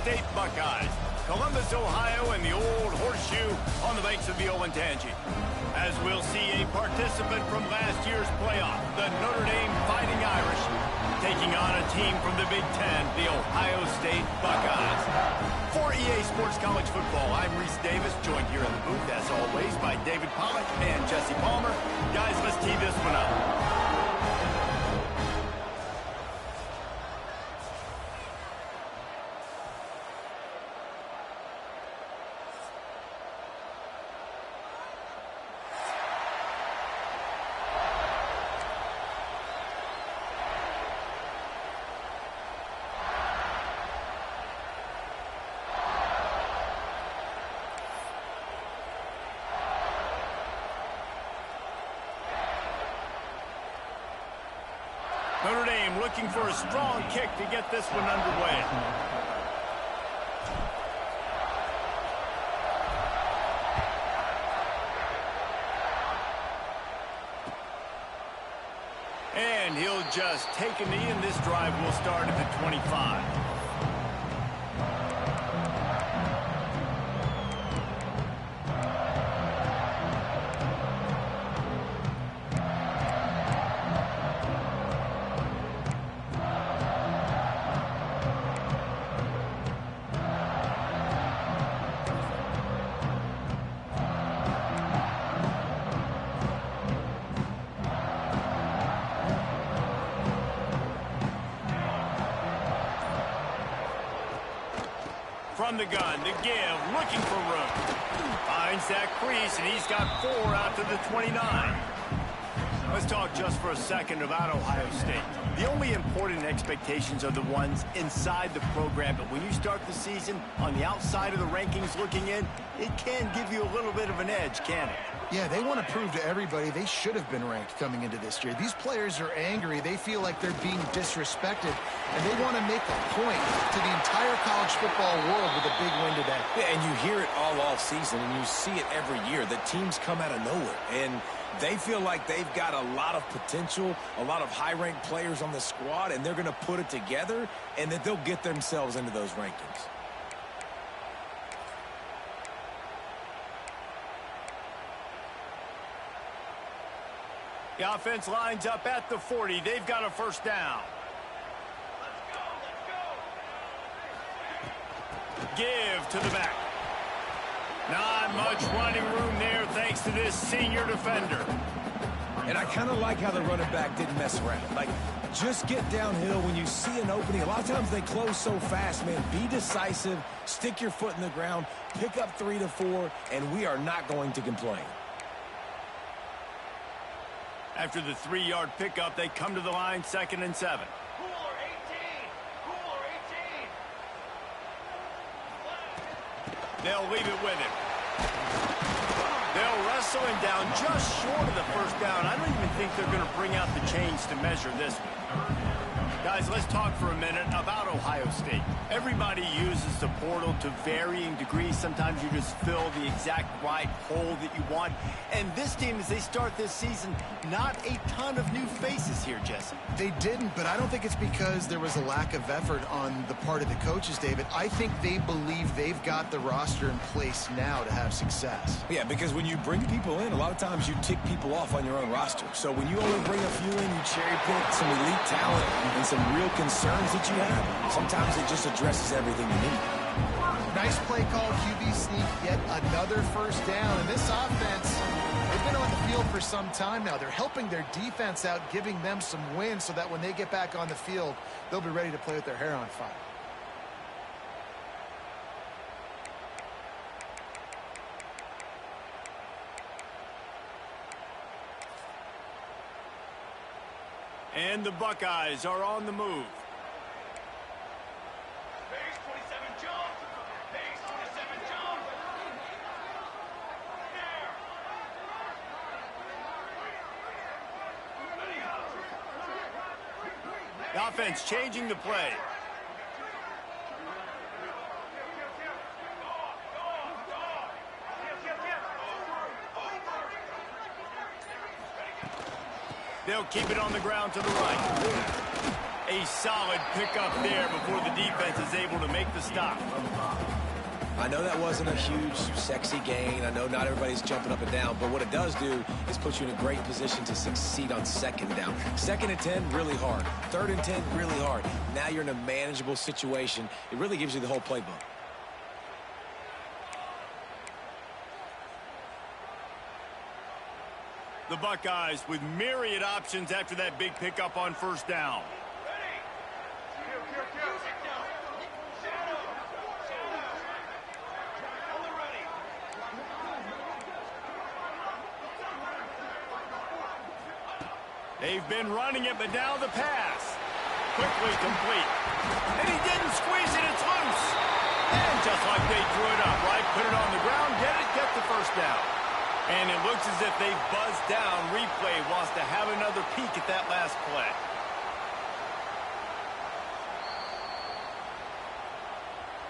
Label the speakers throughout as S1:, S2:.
S1: State Buckeyes. Columbus, Ohio, and the Old Horseshoe on the banks of the Olentangy. As we'll see a participant from last year's playoff, the Notre Dame Fighting Irish, taking on a team from the Big Ten, the Ohio State Buckeyes. For EA Sports College Football, I'm Reese Davis, joined here in the booth, as always, by David Pollack and Jesse Palmer. Guys, let's tee this one up. Notre Dame looking for a strong kick to get this one underway. And he'll just take a knee, and this drive will start at the 25. From the gun to give, looking for room. Finds that crease, and he's got 4 out to the 29. Let's talk just for a second about Ohio State. The only important expectations are the ones inside the program, but when you start the season on the outside of the rankings looking in, it can give you a little bit of an edge, can it?
S2: Yeah, they want to prove to everybody they should have been ranked coming into this year. These players are angry. They feel like they're being disrespected, and they want to make a point to the entire college football world with a big win today.
S3: Yeah, and you hear it all off season, and you see it every year. The teams come out of nowhere, and they feel like they've got a lot of potential, a lot of high-ranked players on the squad, and they're going to put it together, and that they'll get themselves into those rankings.
S1: The offense lines up at the 40. They've got a first down. Give to the back. Not much running room there thanks to this senior defender.
S3: And I kind of like how the running back didn't mess around. Like, just get downhill when you see an opening. A lot of times they close so fast, man. Be decisive, stick your foot in the ground, pick up 3 to 4, and we are not going to complain.
S1: After the 3-yard pickup, they come to the line, 2nd and 7. They'll leave it with him. They'll wrestle him down just short of the first down. I don't even think they're going to bring out the chains to measure this one. Guys, let's talk for a minute about Ohio State. Everybody uses the portal to varying degrees. Sometimes you just fill the exact right hole that you want. And this team, as they start this season, not a ton of new faces here, Jesse.
S2: They didn't, but I don't think it's because there was a lack of effort on the part of the coaches, David. I think they believe they've got the roster in place now to have success.
S3: Yeah, because when you bring people in, a lot of times you tick people off on your own roster. So when you only bring a few in, you cherry pick some elite talent and some real concerns that you have. Sometimes it just addresses everything you need.
S2: Nice play call, QB sneak, yet another first down. And this offense, they've been on the field for some time now. They're helping their defense out, giving them some wins so that when they get back on the field, they'll be ready to play with their hair on fire.
S1: And the Buckeyes are on the move.
S4: Base 27 jump. Base 27 jump. There.
S1: The offense changing the play. They'll keep it on the ground to the right. A A solid pickup there before the defense is able to make the stop.
S3: I know that wasn't a huge, sexy gain. I know not everybody's jumping up and down, but what it does do is put you in a great position to succeed on second down. 2nd and 10, really hard. 3rd and 10, really hard. Now you're in a manageable situation. It really gives you the whole playbook.
S1: The Buckeyes with myriad options after that big pickup on 1st down. They've been running it, but now the pass. Quickly complete. And he didn't squeeze it, it's loose. And just like they drew it up, right? Put it on the ground, get the 1st down. And it looks as if they've buzzed down. Replay wants to have another peek at that last play.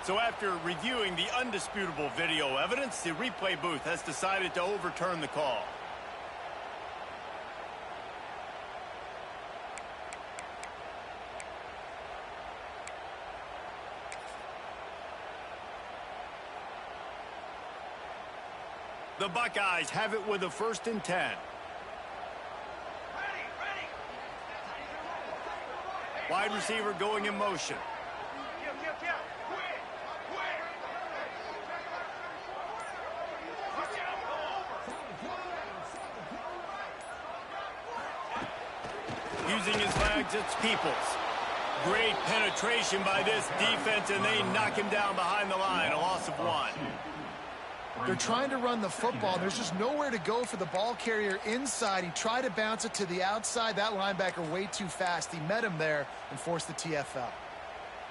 S1: So after reviewing the undisputable video evidence, the replay booth has decided to overturn the call. The Buckeyes have it with a 1st and 10. Wide receiver going in motion. Using his legs, it's Peoples. Great penetration by this defense, and they knock him down behind the line, a loss of 1.
S2: They're trying to run the football. There's just nowhere to go for the ball carrier inside. He tried to bounce it to the outside. That linebacker way too fast. He met him there and forced the TFL.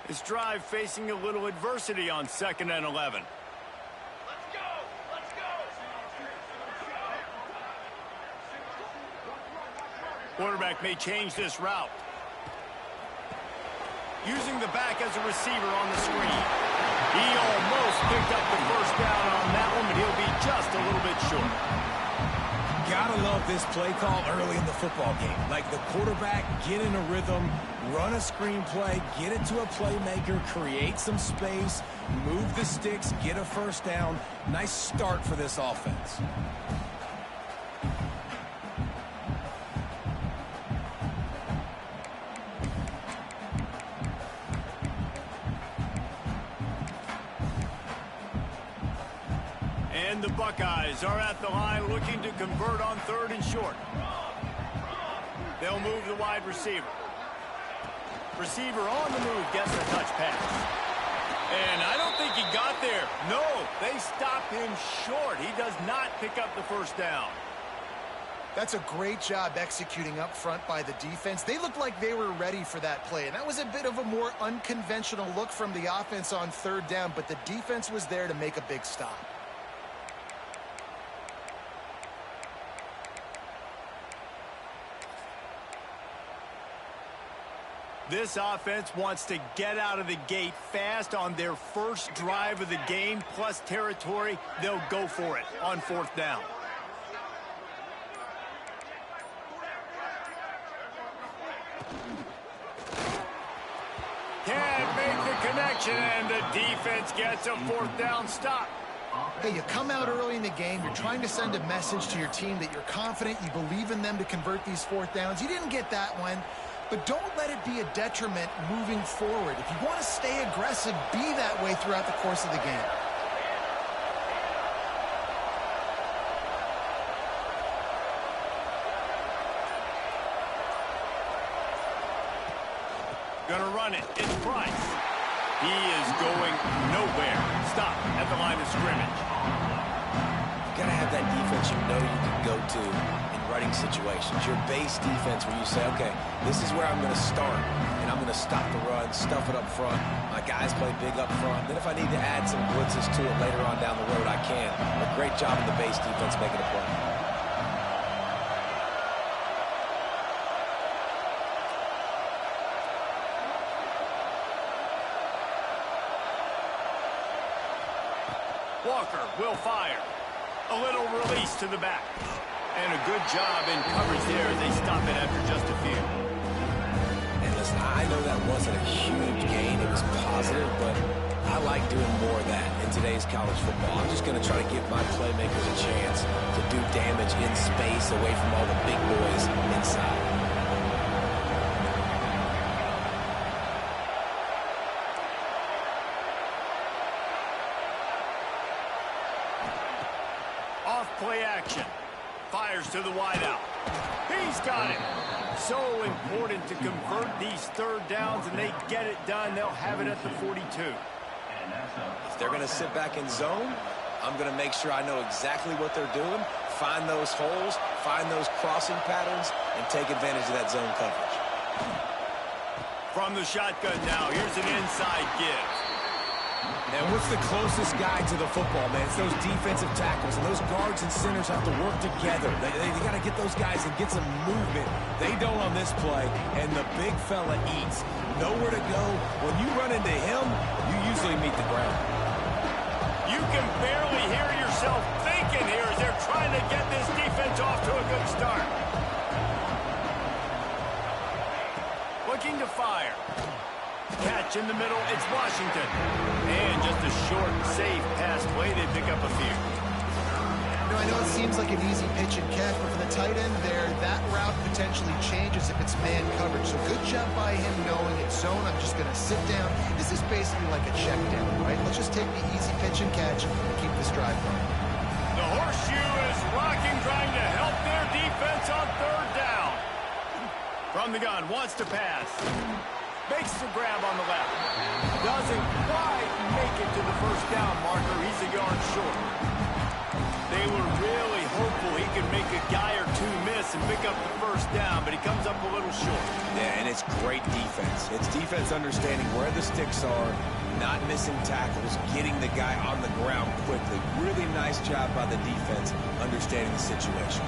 S1: This drive facing a little adversity on 2nd and 11.
S4: Let's go! Let's go!
S1: Quarterback may change this route. Using the back as a receiver on the screen. He almost picked up the 1st down on that one, but he'll be just a little bit short.
S3: Gotta love this play call early in the football game. Like the quarterback, get in a rhythm, run a screen play, get it to a playmaker, create some space, move the sticks, get a 1st down. Nice start for this offense.
S1: And the Buckeyes are at the line looking to convert on 3rd and short. They'll move the wide receiver. Receiver on the move gets the touch pass. And I don't think he got there. No, they stopped him short. He does not pick up the 1st down.
S2: That's a great job executing up front by the defense. They looked like they were ready for that play, and that was a bit of a more unconventional look from the offense on 3rd down, but the defense was there to make a big stop.
S1: This offense wants to get out of the gate fast on their 1st drive of the game, plus territory. They'll go for it on 4th down. Can't make the connection, and the defense gets a 4th down stop.
S2: Hey, you come out early in the game, you're trying to send a message to your team that you're confident, you believe in them to convert these 4th downs. You didn't get that one. But don't let it be a detriment moving forward. If you want to stay aggressive, be that way throughout the course of the game.
S1: Gonna run it. It's Price. He is going nowhere. Stop at the line of scrimmage.
S3: Gotta have that defense you know you can go to in running situations. Your base defense where you say, okay, this is where I'm going to start, and I'm going to stop the run, stuff it up front. My guys play big up front. Then if I need to add some blitzes to it later on down the road, I can. A great job in the base defense making a play.
S1: Walker will fire. A little release to the back. And a good job in coverage there as they stop it after just a few.
S3: And listen, I know know that wasn't a huge gain. It was positive, but I like doing more of that in today's college football. I'm just going to try to give my playmakers a chance to do damage in space away from all the big boys inside.
S1: Off play action. Fires to the wideout. He's got it. So important to convert these third downs, and they get it done. They'll have it at the 42.
S3: If they're going to sit back in zone, I'm going to make sure I know exactly what they're doing, find those holes, find those crossing patterns, and take advantage of that zone coverage.
S1: From the shotgun now, here's an inside give.
S3: And what's the closest guy to the football, man? It's those defensive tackles, and those guards and centers have to work together. They got to get those guys and get some movement. They don't on this play, and the big fella eats. Nowhere to go. When you run into him, you usually meet the ground.
S1: You can barely hear yourself thinking here as they're trying to get this defense off to a good start. Looking to fire. Catch in the middle, it's Washington. And just a short, safe pass play, they pick up a few.
S2: I know it seems like an easy pitch and catch, but for the tight end there, that route potentially changes if it's man coverage. So good job by him knowing it's zone. I'm just going to sit down. This is basically like a check down, right? Let's just take the easy pitch and catch and keep this drive going.
S1: The horseshoe is rocking, trying to help their defense on third down. From the gun, wants to pass. Makes the grab on the left. Doesn't quite make it to the first down marker. He's a yard short. They were really hopeful he could make a guy or two miss and pick up the first down, but he comes up a little short.
S3: Yeah, and it's great defense. It's defense understanding where the sticks are, not missing tackles, getting the guy on the ground quickly. Really nice job by the defense understanding the situation.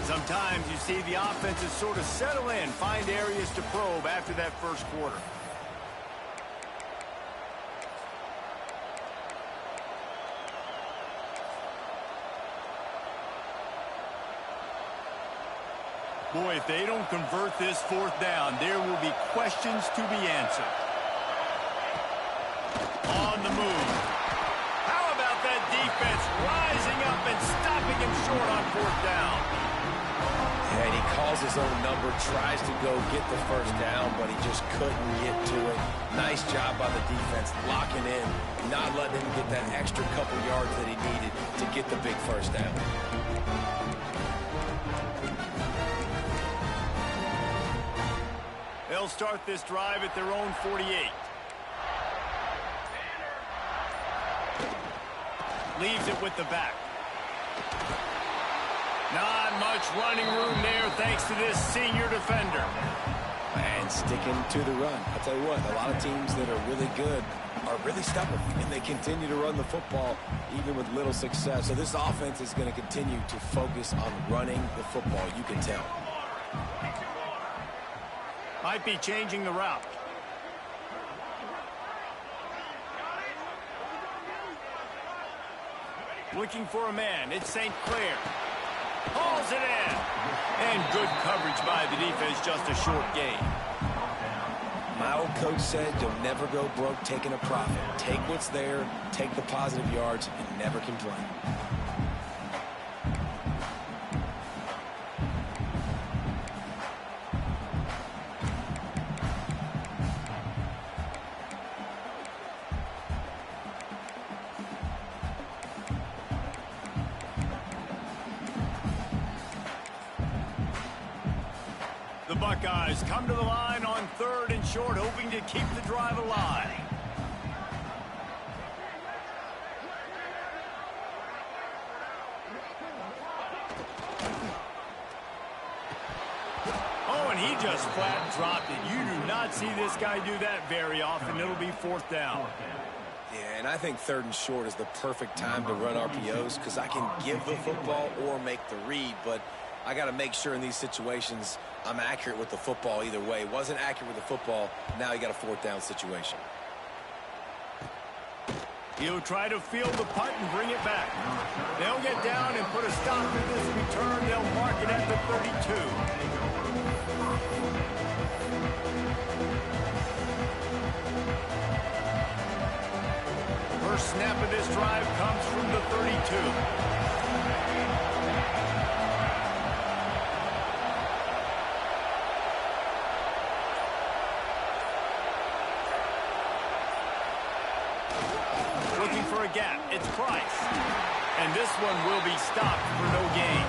S1: Sometimes you see the offenses sort of settle in, find areas to probe after that first quarter. Boy, if they don't convert this fourth down, there will be questions to be answered. On the move. How about that defense rising up and stopping him short on fourth down?
S3: And he calls his own number, tries to go get the first down, but he just couldn't get to it. Nice job by the defense, locking in, not letting him get that extra couple yards that he needed to get the big first down.
S1: They'll start this drive at their own 48. Leaves it with the back. Not much running room there thanks to this senior defender.
S3: And sticking to the run. I'll tell you what, a lot of teams that are really good are really stubborn, and they continue to run the football even with little success. So this offense is going to continue to focus on running the football, you can tell.
S1: Might be changing the route. Looking for a man. It's St. Clair. Hauls it in. And good coverage by the defense, just a short gain.
S3: My old coach said you'll never go broke taking a profit. Take what's there, take the positive yards, and never complain.
S1: The Buckeyes come to the line on third and short, hoping to keep the drive alive. Oh, and he just flat dropped it. You do not see this guy do that very often. It'll be fourth down.
S3: Yeah, and I think third and short is the perfect time to run RPOs because I can give the football or make the read, but I got to make sure in these situations I'm accurate with the football either way. Wasn't accurate with the football, now you got a fourth down situation.
S1: He'll try to field the punt and bring it back. They'll get down and put a stop to this return. They'll mark it at the 32. First snap of this drive comes from the 32. Looking for a gap. It's Price. And this one will be stopped for no gain.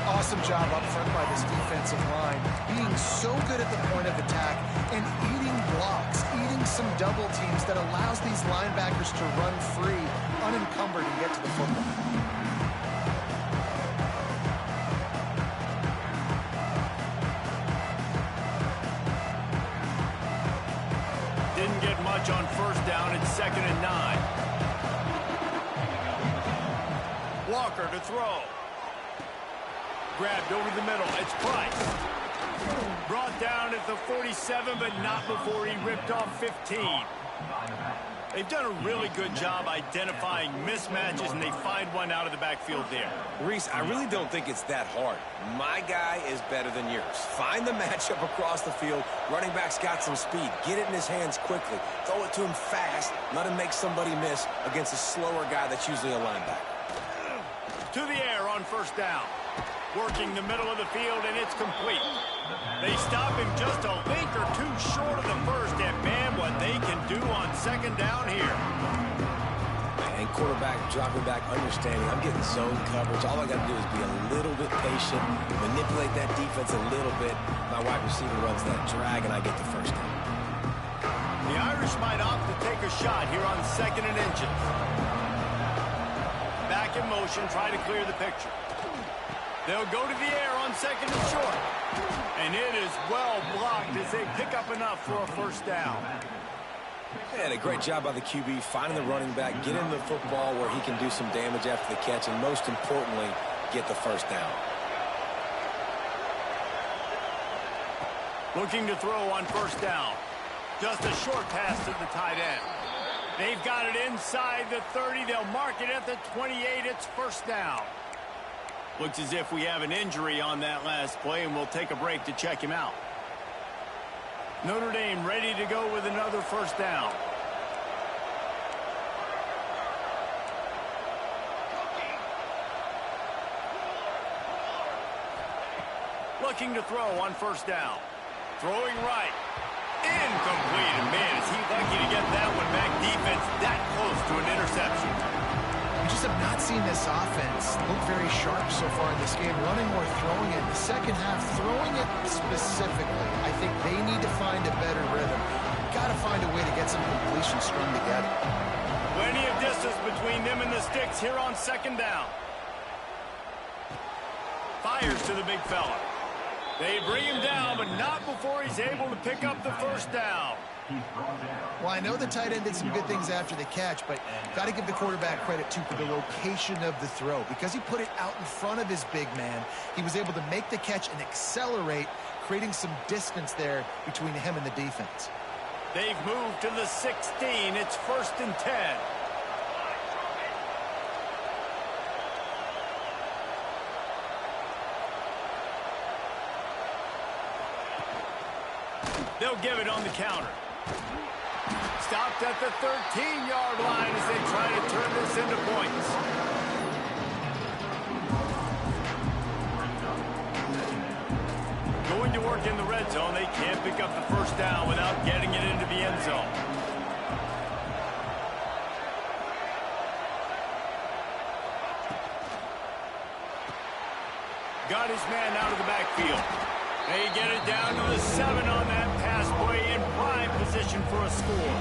S2: Awesome job up front by this defensive line. Being so good at the point of attack and eating blocks, eating some double teams that allows these linebackers to run free, unencumbered, and get to the football.
S1: Didn't get much on first down. It's 2nd and 9. Walker to throw. Grabbed over the middle. It's Price. Brought down at the 47, but not before he ripped off 15. They've done a really good job identifying mismatches, and they find one out of the backfield there.
S3: Reese, I really don't think it's that hard. My guy is better than yours. Find the matchup across the field. Running back's got some speed. Get it in his hands quickly. Throw it to him fast. Let him make somebody miss against a slower guy that's usually a linebacker.
S1: To the air on first down. Working the middle of the field, and it's complete. They stop him just a link or two short of the first, and man, what they can do on 2nd down here.
S3: And quarterback dropping back, understanding I'm getting zone coverage. All I got to do is be a little bit patient, manipulate that defense a little bit. My wide receiver runs that drag, and I get the first down.
S1: The Irish might opt to take a shot here on 2nd and inches. Back in motion, try to clear the picture. They'll go to the air on 2nd and short. And it is well blocked as they pick up enough for a first down.
S3: And a great job by the QB, finding the running back, get him the football where he can do some damage after the catch, and most importantly, get the first down.
S1: Looking to throw on first down. Just a short pass to the tight end. They've got it inside the 30. They'll mark it at the 28. It's first down. Looks as if we have an injury on that last play, and we'll take a break to check him out. Notre Dame ready to go with another first down. Looking to throw on first down. Throwing right. Incomplete. And man, is he lucky to get that one back. Defense that close to an interception.
S2: We just have not seen this offense look very sharp so far in this game, running or throwing it. The second half, throwing it specifically, I think they need to find a better rhythm. Got to find a way to get some completion strung together.
S1: Plenty of distance between them and the sticks here on 2nd down. Fires to the big fella. They bring him down, but not before he's able to pick up the first down.
S2: Well, I know the tight end did some good things after the catch, but got to give the quarterback credit, too, for the location of the throw. Because he put it out in front of his big man, he was able to make the catch and accelerate, creating some distance there between him and the defense.
S1: They've moved to the 16. It's 1st and 10. They'll give it on the counter. Stopped at the 13-yard line as they try to turn this into points. Going to work in the red zone. They can't pick up the first down without getting it into the end zone. Got his man out of the backfield. They get it down to the 7 on that pass play, in prime position for a score.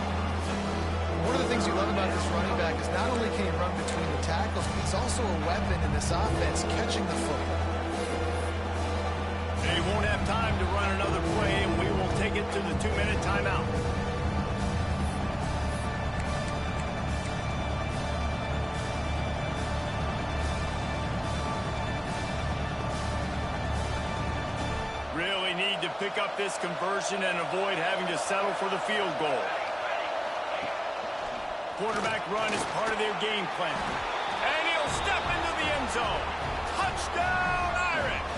S2: One of the things you love about this running back is not only can he run between the tackles, but he's also a weapon in this offense, catching the football.
S1: They won't have time to run another play, and we will take it to the 2-minute timeout. Really need to pick up this conversion and avoid having to settle for the field goal. Quarterback run is part of their game plan. And he'll step into the end zone. Touchdown, Irish!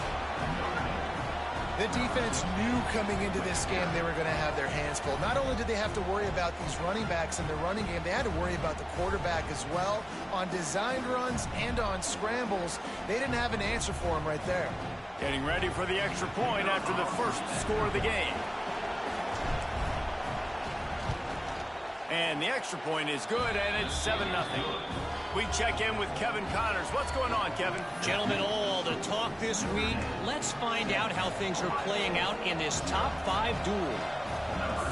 S2: The defense knew coming into this game they were going to have their hands full. Not only did they have to worry about these running backs in the running game, they had to worry about the quarterback as well. On designed runs and on scrambles, they didn't have an answer for him right there.
S1: Getting ready for the extra point after the first score of the game. And the extra point is good, and it's 7-0. We check in with Kevin Connors. What's going on, Kevin?
S5: Gentlemen, all the talk this week. Let's find out how things are playing out in this top 5 duel.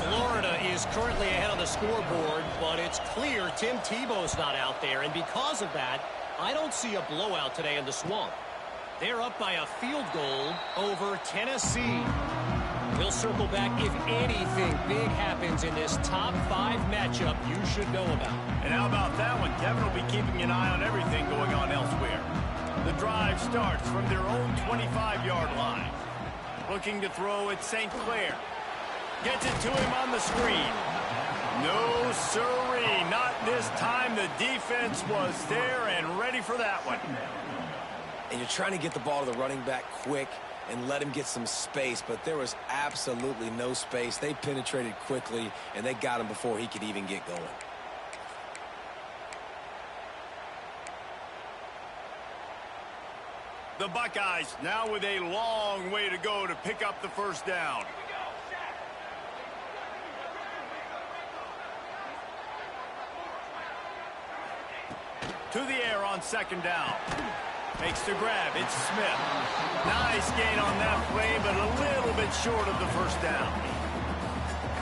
S5: Florida is currently ahead on the scoreboard, but it's clear Tim Tebow's not out there, and because of that, I don't see a blowout today in the Swamp. They're up by a field goal over Tennessee. We'll circle back if anything big happens in this top 5 matchup you should know about.
S1: And how about that one? Kevin will be keeping an eye on everything going on elsewhere. The drive starts from their own 25-yard line. Looking to throw at St. Clair. Gets it to him on the screen. No, sirree, not this time. The defense was there and ready for that one.
S3: And you're trying to get the ball to the running back quick and let him get some space, but there was absolutely no space. They penetrated quickly, and they got him before he could even get going.
S1: The Buckeyes now with a long way to go to pick up the first down. To the air on second down. Makes the grab. It's Smith. Nice gain on that play, but a little bit short of the first down.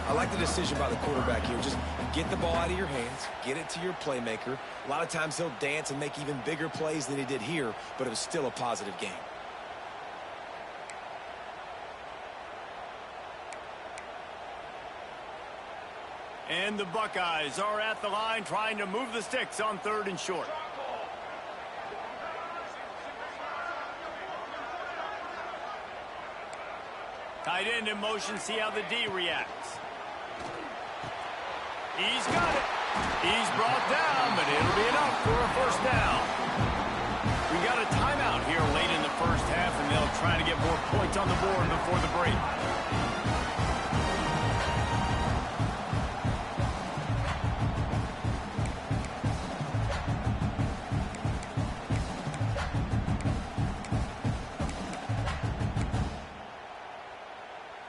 S3: I like the decision by the quarterback here. Just get the ball out of your hands, get it to your playmaker. A lot of times he'll dance and make even bigger plays than he did here, but it was still a positive game.
S1: And the Buckeyes are at the line trying to move the sticks on 3rd and short. Tight end in motion, see how the D reacts. He's got it. He's brought down, but it'll be enough for a first down. We got a timeout here late in the first half, and they'll try to get more points on the board before the break.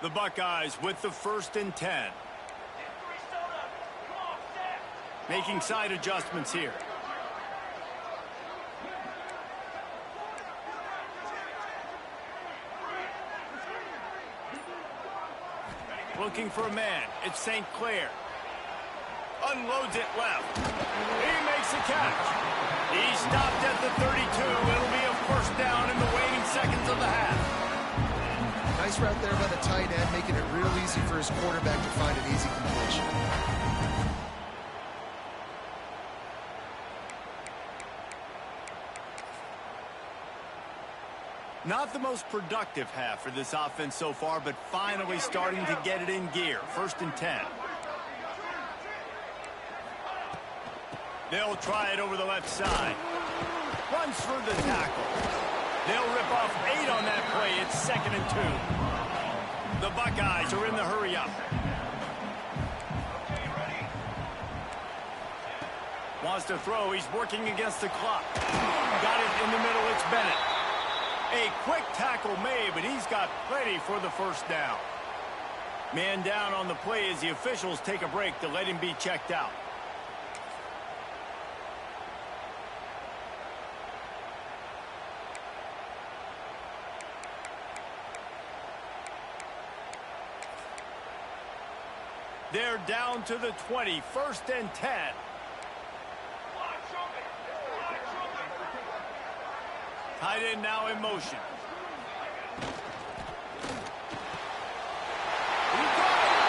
S1: The Buckeyes with the 1st and 10. Making side adjustments here. Looking for a man. It's St. Clair. Unloads it left. He makes a catch. He stopped at the 32. It'll be a first down in the waning seconds of the half.
S2: Nice route there by the tight end, making it real easy for his quarterback to find an easy completion.
S1: Not the most productive half for this offense so far, but finally starting to get it in gear. 1st and 10. They'll try it over the left side. Runs through the tackle. They'll rip off 8 on that play. It's 2nd and 2. The Buckeyes are in the hurry-up. Wants to throw. He's working against the clock. Got it in the middle. It's Bennett. A quick tackle made, but he's got plenty for the first down. Man down on the play as the officials take a break to let him be checked out. They're down to the 20, 1st and 10. Tight end now in motion. He got it,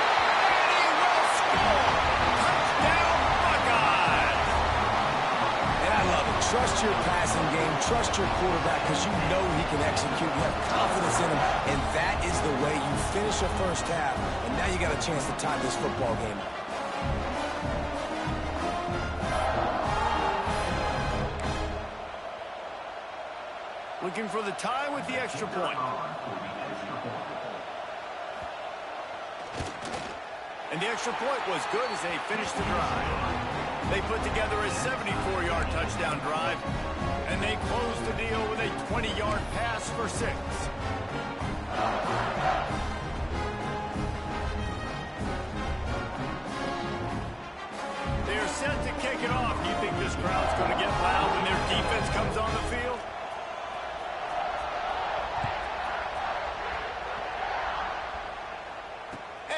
S1: and he will score. Touchdown, Buckeyes.
S3: And I love it. Trust your passing game. Trust your quarterback because you know he can execute. You have confidence in him, and that is the way you finish a first half. And now you got a chance to tie this football game.
S1: Looking for the tie with the extra point. And the extra point was good as they finished the drive. They put together a 74-yard touchdown drive, and they closed the deal with a 20-yard pass for 6. They're set to kick it off. Do you think this crowd's going to get loud when their defense comes on the field?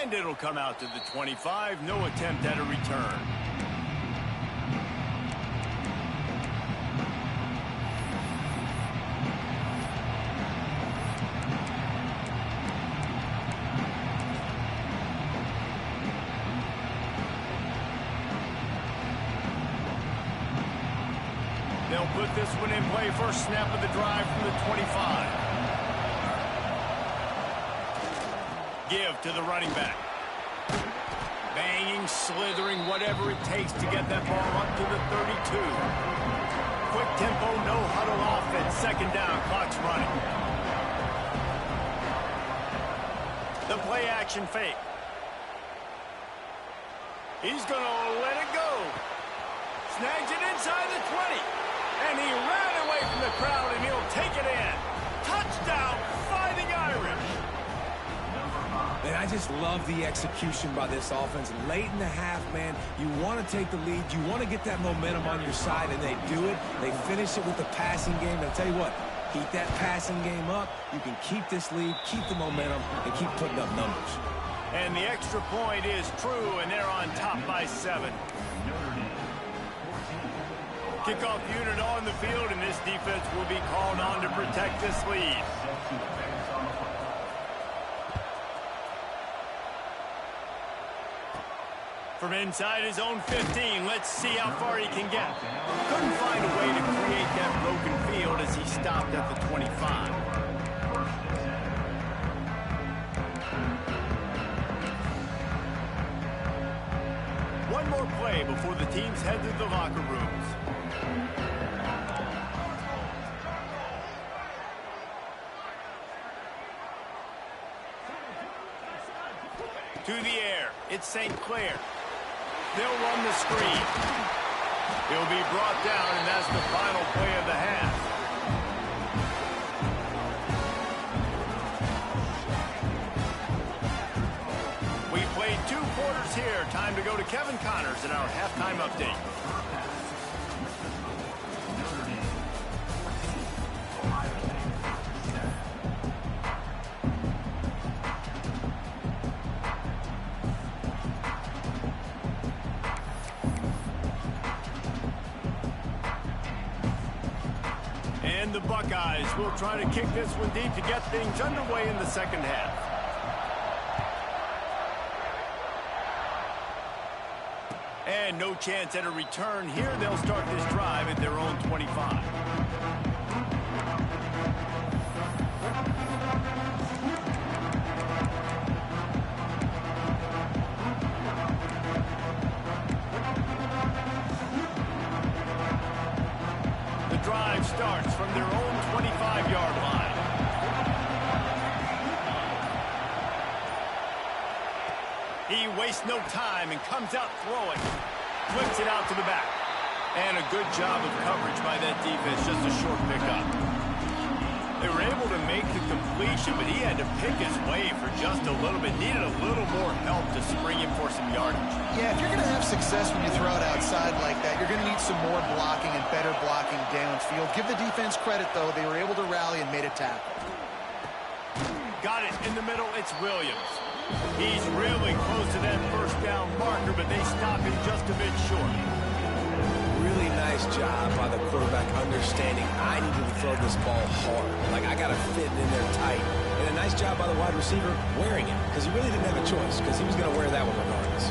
S1: And it'll come out to the 25. No attempt at a return. They'll put this one in play. First snap of the drive from the 25. Give to the running back. Banging, slithering, whatever it takes to get that ball up to the 32. Quick tempo, no huddle offense. Second down, clock's running. The play action fake. He's going to let it go. Snags it inside the 20. And he ran away from the crowd, and he'll take it in. Touchdown, Fighting Irish.
S3: Man, I just love the execution by this offense. Late in the half, man, you want to take the lead. You want to get that momentum on your side, and they do it. They finish it with the passing game. I'll tell you what, keep that passing game up. You can keep this lead, keep the momentum, and keep putting up numbers.
S1: And the extra point is true, and they're on top by 7. Kickoff unit on the field, and this defense will be called on to protect this lead. From inside his own 15, let's see how far he can get. Couldn't find a way to create that broken field as he stopped at the 25. One more play before the teams head to the locker rooms. To the air, it's St. Clair. They'll run the screen. He'll be brought down, and that's the final play of the half. We played 2 quarters here. Time to go to Kevin Connors in our halftime update. And the Buckeyes will try to kick this one deep to get things underway in the second half. And no chance at a return here. They'll start this drive at their own 25. Drive starts from their own 25-yard line. He wastes no time and comes out throwing. Flips it out to the back. And a good job of coverage by that defense. Just a short pickup. They were able to make the completion, but he had to pick his way for just a little bit. Needed a little more help to spring him for some yardage.
S2: Yeah, if you're going to have success when you throw it outside like that, you're going to need some more blocking and better blocking downfield. Give the defense credit, though. They were able to rally and made a tackle.
S1: Got it in the middle. It's Williams. He's really close to that first down marker, but they stop him just a bit short.
S3: Really nice job by the quarterback understanding I need to throw this ball hard. Like, I got to fit it in there tight. And a nice job by the wide receiver wearing it, because he really didn't have a choice, because he was going to wear that one regardless.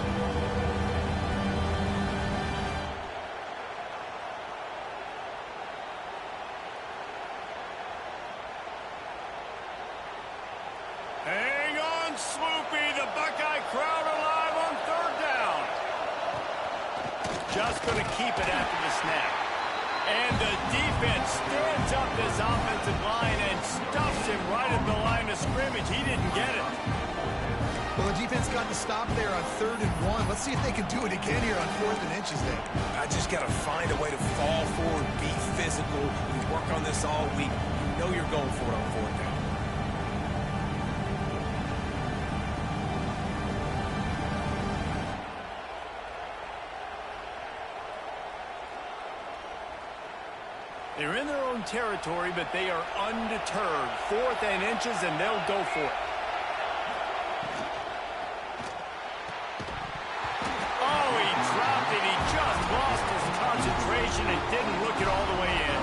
S1: Hang on, Swoopy. The Buckeye crowd alive on third down. Just going to keep it after the snap. And the defense stands up this offensive line and stuffs him right at the line of scrimmage. He didn't get it.
S2: Well, the defense got the stop there on 3rd and 1. Let's see if they can do it again here on 4th and inches then.
S3: I just got to find a way to fall forward, be physical. We work on this all week. You know you're going for it on 4th down.
S1: They're in their own territory, but they are undeterred. 4th and inches, and they'll go for it. Oh, he dropped it. He just lost his concentration and didn't look it all the way in.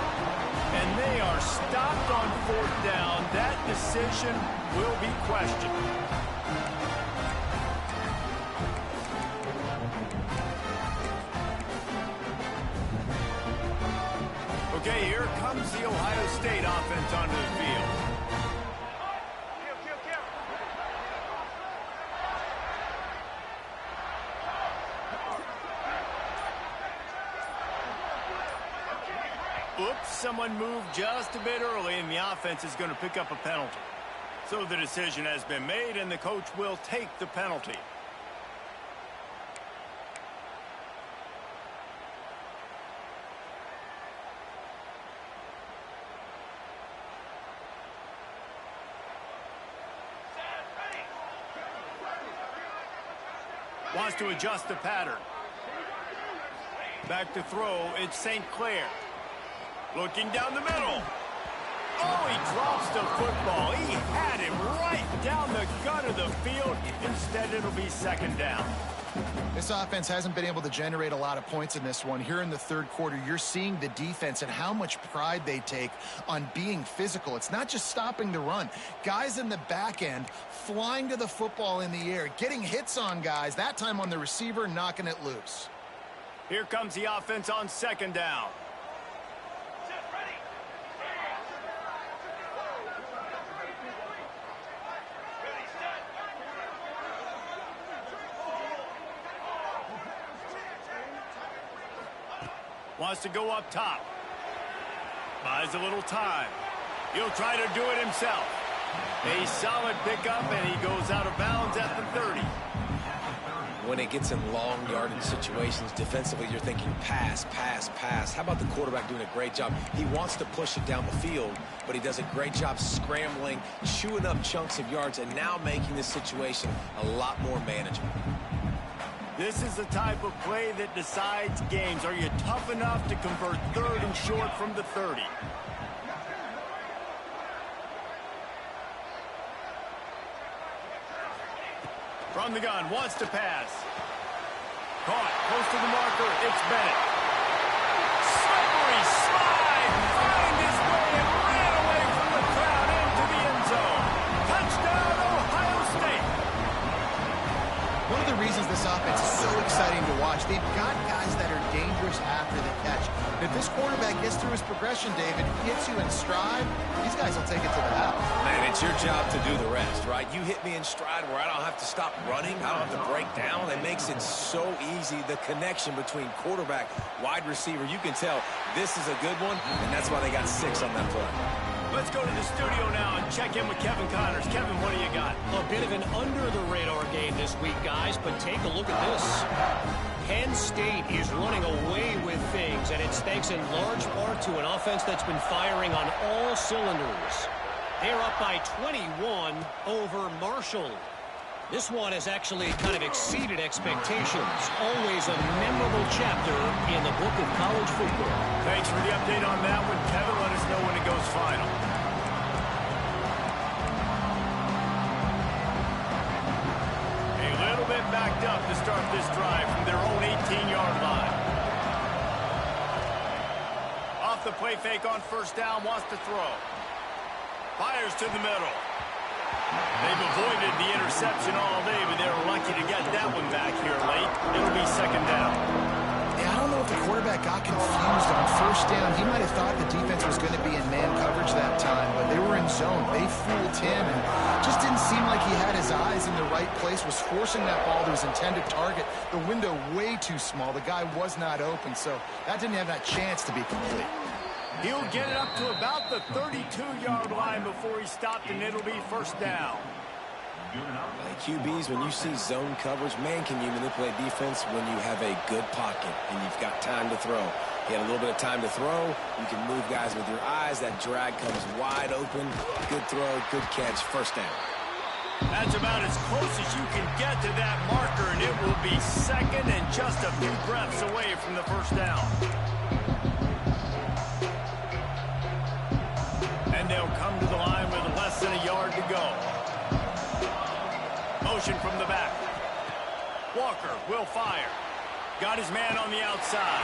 S1: And they are stopped on 4th down. That decision will be questioned. Okay, here comes the Ohio State offense onto the field. Oops, someone moved just a bit early, and the offense is going to pick up a penalty. So the decision has been made, and the coach will take the penalty. Wants to adjust the pattern. Back to throw, it's St. Clair. Looking down the middle. Oh, he drops the football. He had him right down the gut of the field. Instead, it'll be 2nd down.
S2: This offense hasn't been able to generate a lot of points in this one. Here in the 3rd quarter, you're seeing the defense and how much pride they take on being physical. It's not just stopping the run. Guys in the back end flying to the football in the air, getting hits on guys, that time on the receiver, knocking it loose.
S1: Here comes the offense on 2nd down. Wants to go up top. Buys a little time. He'll try to do it himself. A solid pickup, and he goes out of bounds at the 30.
S3: When it gets in long yardage situations, defensively, you're thinking pass, pass, pass. How about the quarterback doing a great job? He wants to push it down the field, but he does a great job scrambling, chewing up chunks of yards, and now making this situation a lot more manageable.
S1: This is the type of play that decides games. Are you tough enough to convert 3rd and short from the 30? From the gun, wants to pass. Caught, close to the marker, it's Bennett. Slippery slide, find his way and ran away from the crowd into the end zone. Touchdown, Ohio State.
S2: One of the reasons this offense is so exciting to watch, they've got guys that are dangerous after the catch. If this quarterback gets through his progression, David, hits you in stride, these guys will take it to the house.
S3: Man, it's your job to do the rest, right? You hit me in stride where I don't have to stop running. I don't have to break down. It makes it so easy. The connection between quarterback, wide receiver, you can tell this is a good one, and that's why they got 6 on that play.
S1: Let's go to the studio now and check in with Kevin Connors. Kevin, what do you got?
S5: A bit of an under-the-radar game this week, guys, but take a look at this. Penn State is running away with things, and it's thanks in large part to an offense that's been firing on all cylinders. They're up by 21 over Marshall. This one has actually kind of exceeded expectations. Always a memorable chapter in the book of college football.
S1: Thanks for the update on that one, Kevin. Let us know when it goes final. A little bit backed up to start this drive from their own 18-yard line. Off the play fake on 1st down, wants to throw. Fires to the middle. They've avoided the interception all day, but they were lucky to get that one back here late. It'll be 2nd down.
S2: Yeah, I don't know if the quarterback got confused on 1st down. He might have thought the defense was going to be in man coverage that time, but they were in zone. They fooled him, and just didn't seem like he had his eyes in the right place, was forcing that ball to his intended target. The window way too small. The guy was not open, so that didn't have that chance to be complete.
S1: He'll get it up to about the 32-yard line before he's stopped, and it'll be first down.
S3: Like QBs, when you see zone coverage, man, can you manipulate defense when you have a good pocket and you've got time to throw. He had a little bit of time to throw. You can move guys with your eyes. That drag comes wide open. Good throw, good catch, first down.
S1: That's about as close as you can get to that marker, and it will be second and just a few breaths away from the first down. And they'll come to the line with less than a yard to go. Motion from the back. Walker will fire. Got his man on the outside.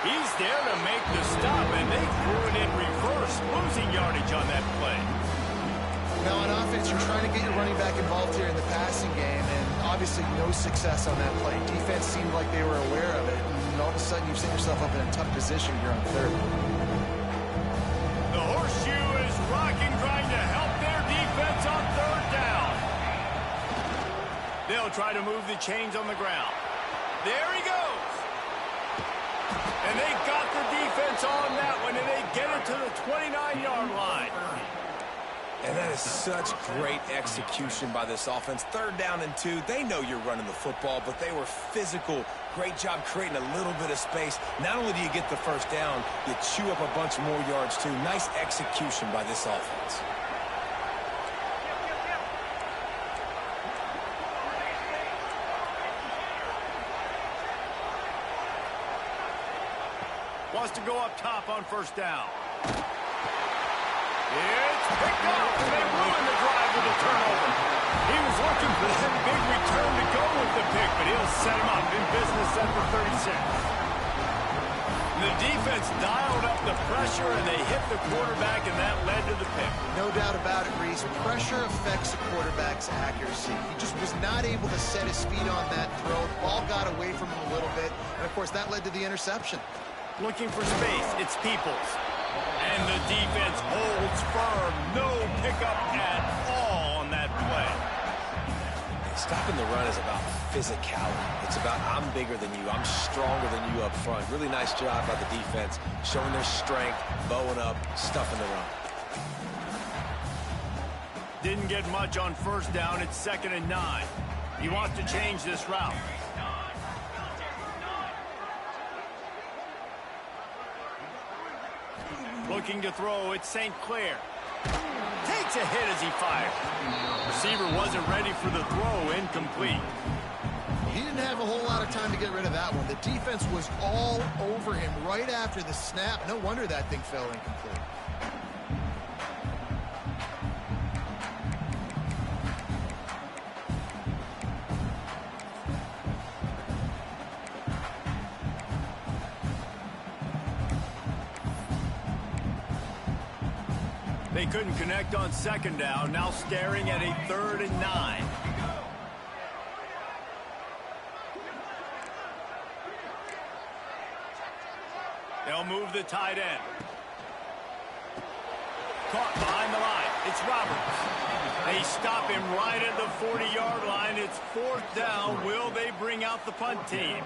S1: He's there to make the stop, and they threw it in reverse, losing yardage on that play.
S2: Now on offense, you're trying to get your running back involved here in the passing game, and obviously no success on that play. Defense seemed like they were aware of it, and all of a sudden you've set yourself up in a tough position here on third.
S1: The horseshoe is rocking, trying to help their defense on third down. They'll try to move the chains on the ground. There he goes. And they got the defense on that one, and they get it to the 29-yard line.
S3: And that is such great execution by this offense. Third down and 2. They know you're running the football, but they were physical. Great job creating a little bit of space. Not only do you get the first down, you chew up a bunch more yards, too. Nice execution by this offense.
S1: Wants to go up top on first down. It's picked up, and they ruined the drive with a turnover. He was looking for that big return to go with the pick, but he'll set him up in business at the 36. The defense dialed up the pressure, and they hit the quarterback, and that led to the pick.
S2: No doubt about it, Reese. Pressure affects the quarterback's accuracy. He just was not able to set his feet on that throw. Ball got away from him a little bit, and, of course, that led to the interception.
S1: Looking for space, it's Peoples. And the defense holds firm. No pickup at all on that play.
S3: Stopping the run is about physicality. It's about I'm bigger than you. I'm stronger than you up front. Really nice job by the defense, showing their strength, bowing up, stuffing the run.
S1: Didn't get much on first down. It's 2nd and 9. He wants to change this route. Looking to throw, it's St. Clair. Takes a hit as he fires. Receiver wasn't ready for the throw, incomplete.
S2: He didn't have a whole lot of time to get rid of that one. The defense was all over him right after the snap. No wonder that thing fell incomplete.
S1: They couldn't connect on 2nd down, now staring at a 3rd and 9. They'll move the tight end. Caught behind the line. It's Roberts. They stop him right at the 40-yard line. It's 4th down. Will they bring out the punt team?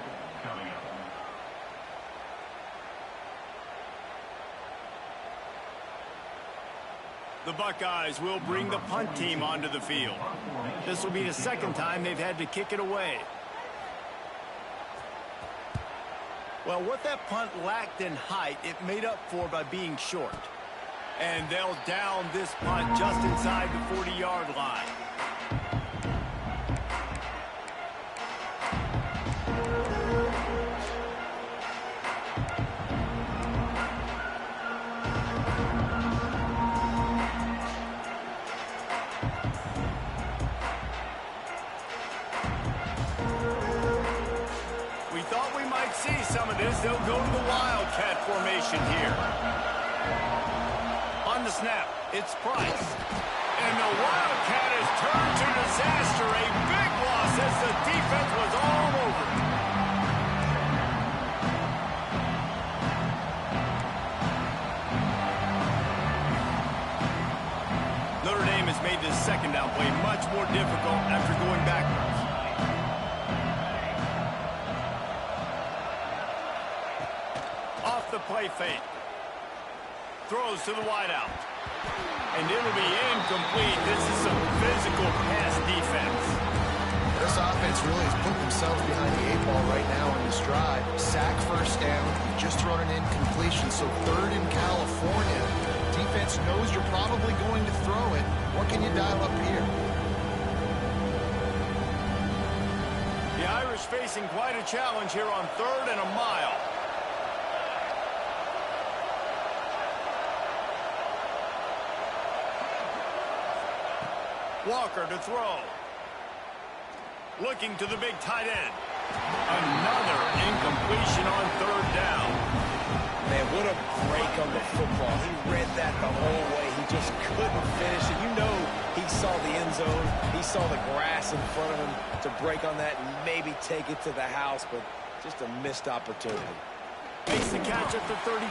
S1: The Buckeyes will bring the punt team onto the field. This will be the 2nd time they've had to kick it away. Well, what that punt lacked in height, it made up for by being short. And they'll down this punt just inside the 40-yard line. Some of this, they'll go to the Wildcat formation here. On the snap, it's Price. And the Wildcat has turned to disaster. A big loss as the defense was all over it. Notre Dame has made this 2nd down play much more difficult after going backwards. The play fake. throws to the wideout. And it'll be incomplete. This is some physical pass defense.
S2: This offense really has put themselves behind the 8 ball right now on this drive. Sack first down. You've just thrown an incompletion, so 3rd in California. Defense knows you're probably going to throw it. What can you dial up here?
S1: The Irish facing quite a challenge here on 3rd and a mile. Walker to throw. Looking to the big tight end. Another incompletion on 3rd down.
S3: Man, what a break on the football. He read that the whole way. He just couldn't finish it. You know he saw the end zone. He saw the grass in front of him to break on that and maybe take it to the house, but just a missed opportunity.
S1: Makes the catch at the 35.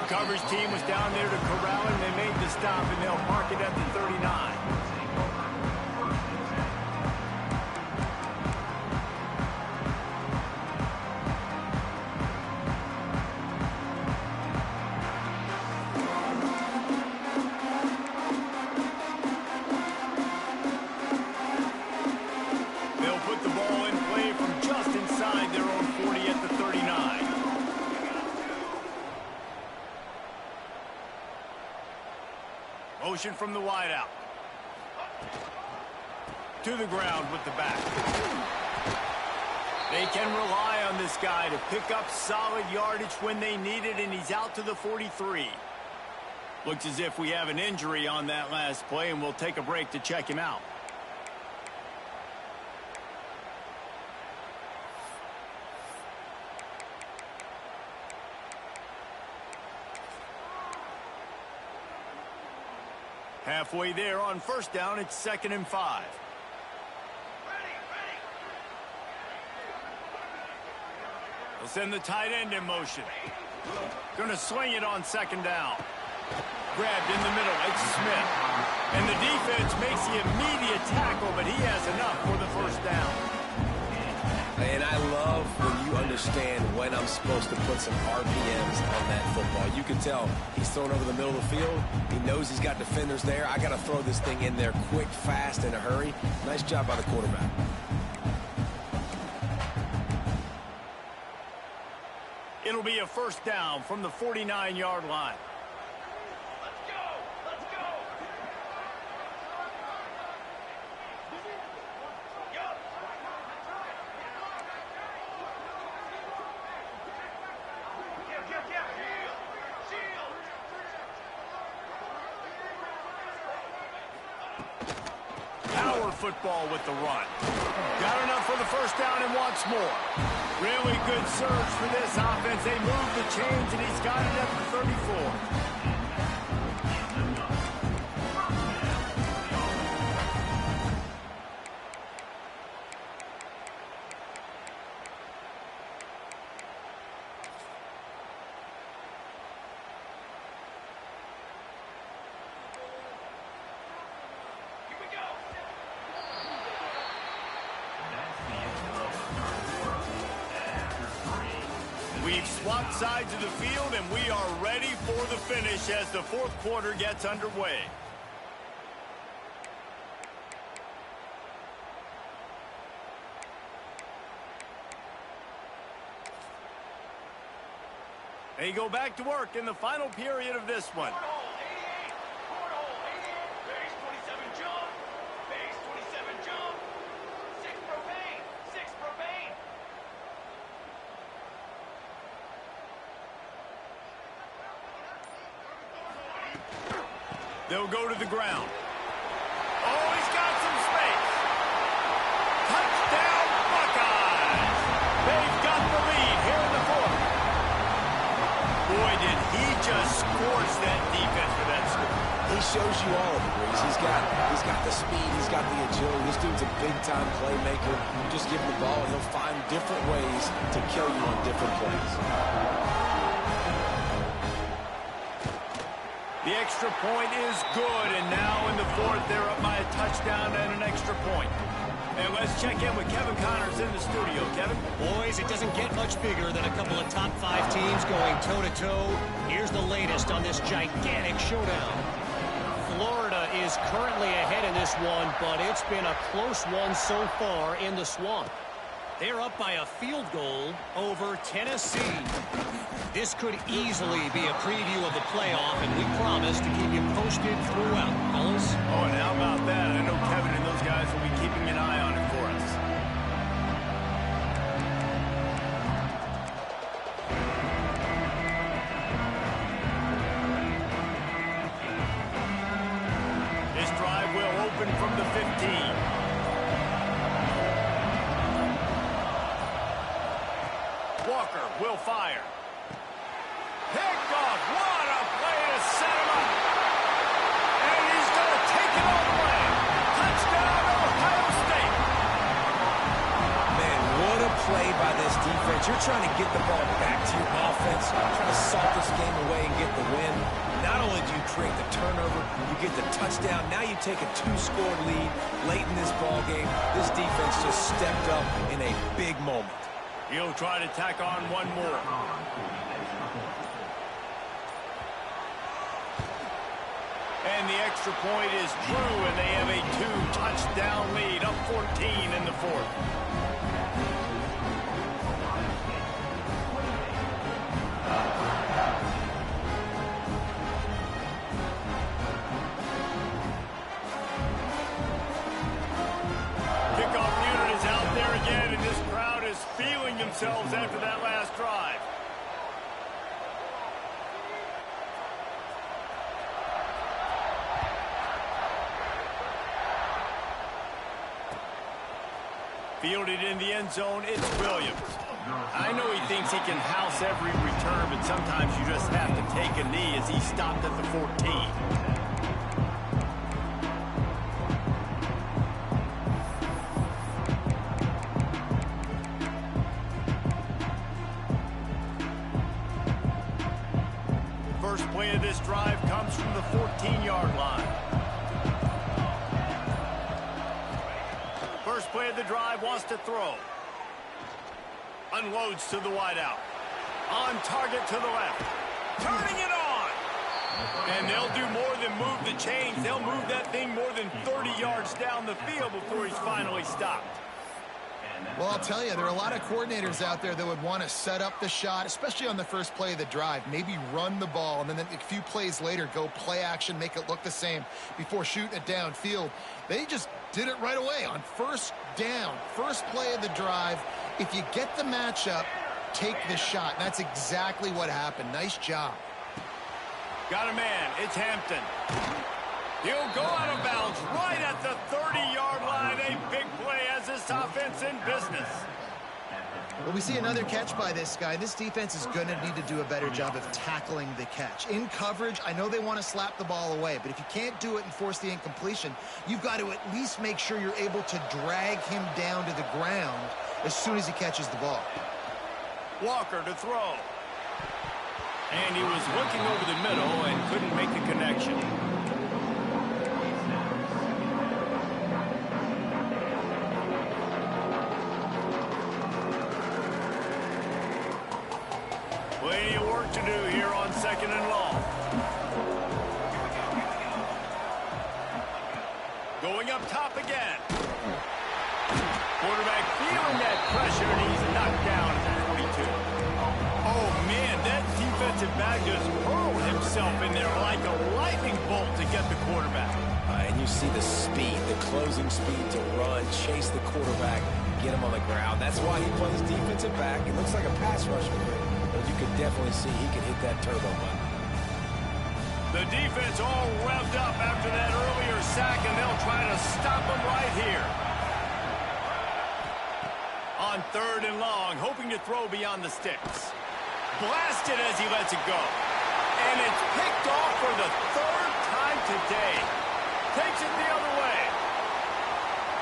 S1: Coverage team was down there to corral him. They made the stop, and they'll mark it at the 39. Motion from the wideout. To the ground with the back. They can rely on this guy to pick up solid yardage when they need it, and he's out to the 43. Looks as if we have an injury on that last play, and we'll take a break to check him out. Halfway there on 1st down, it's 2nd and 5. They'll send the tight end in motion. Going to swing it on 2nd down. Grabbed in the middle, it's Smith. And the defense makes the immediate tackle, but he has enough for the 1st down.
S3: And I love when you understand when I'm supposed to put some RPMs on that football. You can tell he's thrown over the middle of the field. He knows he's got defenders there. I got to throw this thing in there quick, fast, in a hurry. Nice job by the quarterback.
S1: It'll be a 1st down from the 49-yard line. Football with the run. Got enough for the 1st down and wants more. Really good surge for this offense. They move the chains, and he's got it at the 34. We've swapped sides of the field, and we are ready for the finish as the 4th quarter gets underway. They go back to work in the final period of this one. They'll go to the ground. Oh, he's got some space. Touchdown, Buckeyes. They've got the lead here in the 4th. Boy, did he just scorch that defense for that score.
S3: He shows you all of it, Reese. He's got the speed. He's got the agility. This dude's a big-time playmaker. You just give him the ball, and he'll find different ways to kill you on different plays.
S1: The extra point is good, and now in the 4th, they're up by a touchdown and an extra point. And let's check in with Kevin Connors in the studio. Kevin?
S5: Boys, it doesn't get much bigger than a couple of top 5 teams going toe-to-toe. Here's the latest focused on this gigantic showdown. Florida is currently ahead in this one, but it's been a close one so far in the Swamp. They're up by a field goal over Tennessee. This could easily be a preview of the playoff, and we promise to keep you posted throughout, fellas.
S1: Oh, and how about that? I know Kevin and those guys will be keeping an eye on it for us. This drive will open from the 15. Walker will fire. Picked off. What a play to set him up. And he's going to take it all the way. Touchdown, Ohio State.
S3: Man, what a play by this defense. You're trying to get the ball back to your offense, trying to salt this game away and get the win. Not only do you create the turnover, you get the touchdown. Now you take a 2-score lead late in this ball game. This defense just stepped up in a big moment.
S1: He'll try to tack on one more. And the extra point is true, and they have a 2-touchdown lead, up 14 in the fourth. Kickoff unit is out there again, and this crowd is feeling themselves after that last drive. Fielded in the end zone, it's Williams. I know he thinks he can house every return, but sometimes you just have to take a knee as he stopped at the 14. First play of this drive comes from the 14-yard line. First play of the drive, wants to throw. Unloads to the wideout. On target to the left. Turning it on. And they'll do more than move the chains. They'll move that thing more than 30 yards down the field before he's finally stopped.
S2: Well, I'll tell you, there are a lot of coordinators out there that would want to set up the shot, especially on the first play of the drive, maybe run the ball, and then a few plays later go play action, make it look the same before shooting it downfield. They just did it right away on first down, first play of the drive. If you get the matchup, take the shot. And that's exactly what happened. Nice job.
S1: Got a man. It's Hampton. He'll go out of bounds right at the 30-yard line. A big play as this offense in business.
S2: Well, we see another catch by this guy. This defense is going to need to do a better job of tackling the catch. In coverage, I know they want to slap the ball away, but if you can't do it and force the incompletion, you've got to at least make sure you're able to drag him down to the ground as soon as he catches the ball.
S1: Walker to throw. And he was looking over the middle and couldn't make the connection. Plenty of work to do here on second and long. Going up top again. Quarterback feeling that pressure, and he's knocked down at the 22. Oh, man, that defensive back just hurled himself in there like a lightning bolt to get the quarterback.
S3: And you see the speed, the closing speed to run, chase the quarterback, get him on the ground. That's why he plays defensive back. It looks like a pass rusher, but you can definitely see he can hit that turbo button.
S1: The defense all revved up after that earlier sack, and they'll try to stop him right here. On third and long, hoping to throw beyond the sticks. Blasted as he lets it go. And it's picked off for the third time today. Takes it the other way.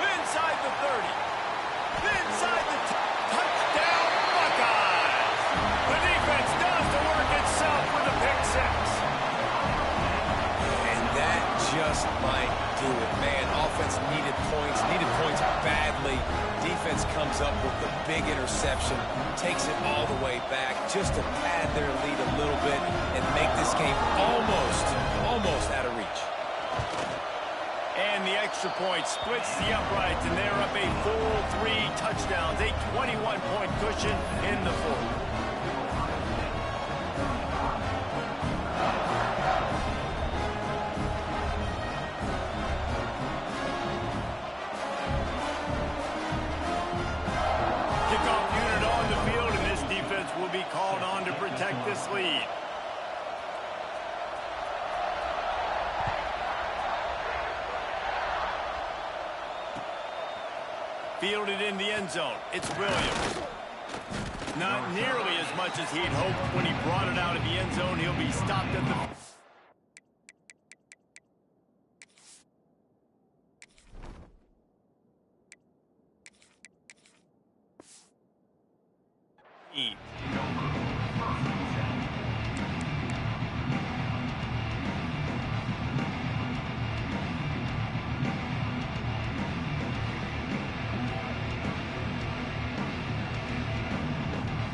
S1: Inside the 30. Inside the touchdown Buckeyes. The defense does the work itself with a pick six.
S3: And that just might do it, man. Offense needed points badly. Defense comes up with the big interception, takes it all the way back just to pad their lead a little bit and make this game
S1: point, splits the uprights, and they're up a full 3 touchdowns, a 21-point cushion in the fourth. Kickoff unit on the field, and this defense will be called on to protect this lead. Fielded in the end zone. It's Williams. Not nearly as much as he'd hoped when he brought it out of the end zone. He'll be stopped at the...